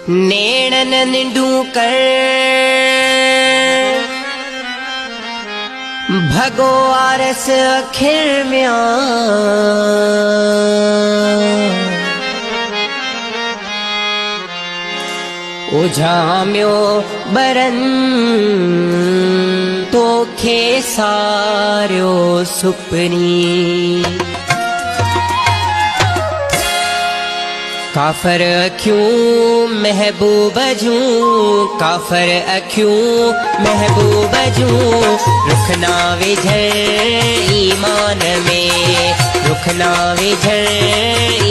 नेणन निंडूकर भगो आरस अखिर म्या उजाम्यो बरन तोखे सारियो सुपनी काफर अखियूं महबूब जूं काफर अखियूं महबूब जूं रुखना विझण ईमान में रुखना विझण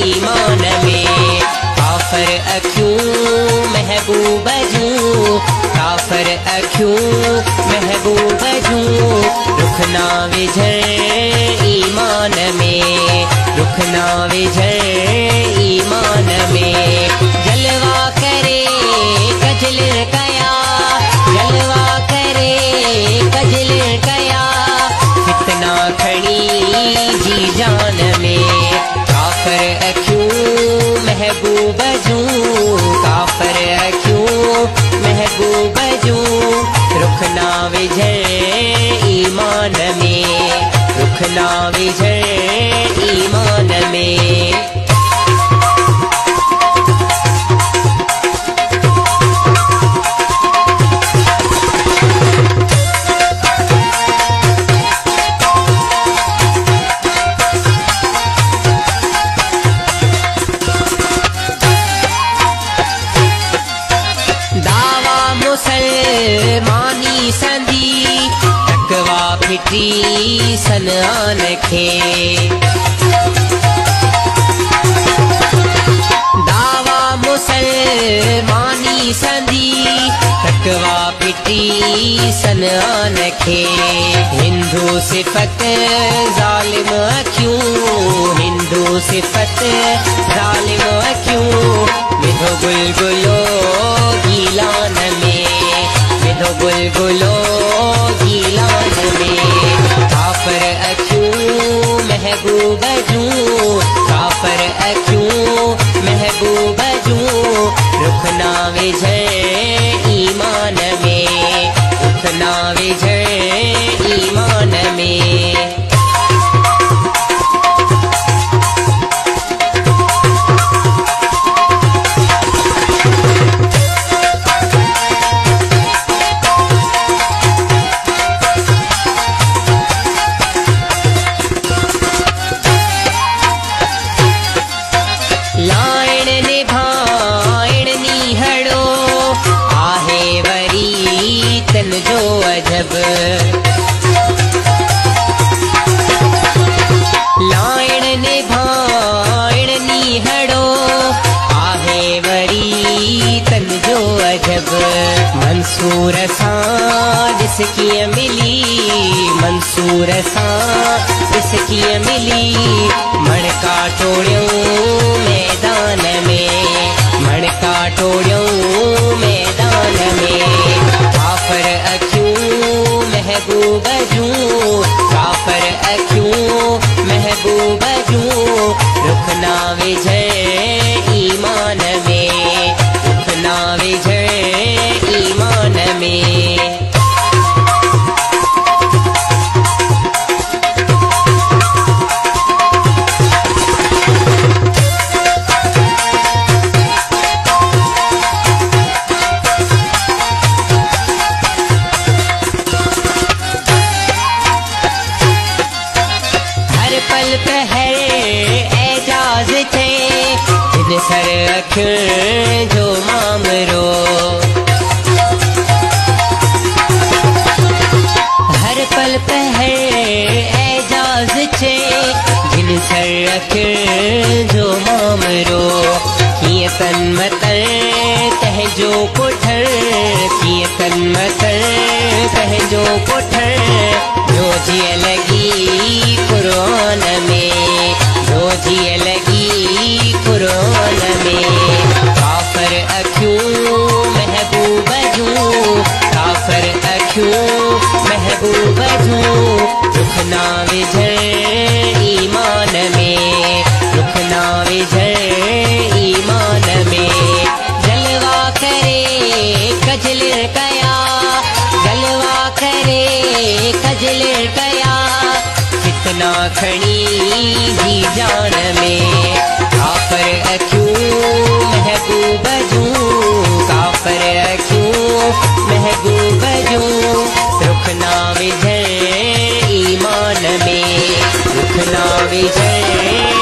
ईमान में काफर अखियूं महबूब जूं काफर अखियूं महबूब जूं रुखना विझण ईमान में रुखना विझण ईमान में जलवा करे कजल कया जलवा करे कजल कया कितना खड़ी जी जान में काफर अखियूं महबूब जूं काफर अखियूं महबूब जूं रुखना विझण ईमान में रुखना विझण ईमान में मुसलमानी संधी तकवा फिटी सनान खे दावा मुसलमानी संधी तकवा फिटी सनान खे हिंदू सिफत जालिम अखियूं हिंदू सिफत जालिम अखियूं विधो गुलगुलो गीलान में विधो गुलगुलो गीलान में काफर अखियूं महबूब जूं काफर अखियूं महबूब जूं रुखना विझण ईमान में रुखना विझण ईमान में जो अजब लाइण निभाइण नीहड़ो आहे वरी तन जो अजब मंसूर सां ॾिस कीअं मिली मंसूर सां ॾिस कीअं मिली मणका टोड़ियूं मैदान में मणका टोड़ियूं मैदान में काफर अखियूं महबूब जूं काफर अखियूं महबूब जूं रुखना विझण ईमान में रुखना विझण ईमान में सर अखियुनि जो मामरो हर पल पहर एजाज़ छे जिन सर अखियुनि जो मामरो कीअं तन मतर तंहिंजो पुठर कीअं तन मतर तंहिंजो पुठर जो जीअं लॻी क़ुरान में जो जीअं लॻी क़ुरान में काफर अखियूं महबूब जूं काफर अखियूं महबूब जूं रुखना विझण ईमान में जान में काफर अक्यों महबूब जूं काफर अक्यों महबूब जूं रुख ना विझे ईमान में रुख ना विझे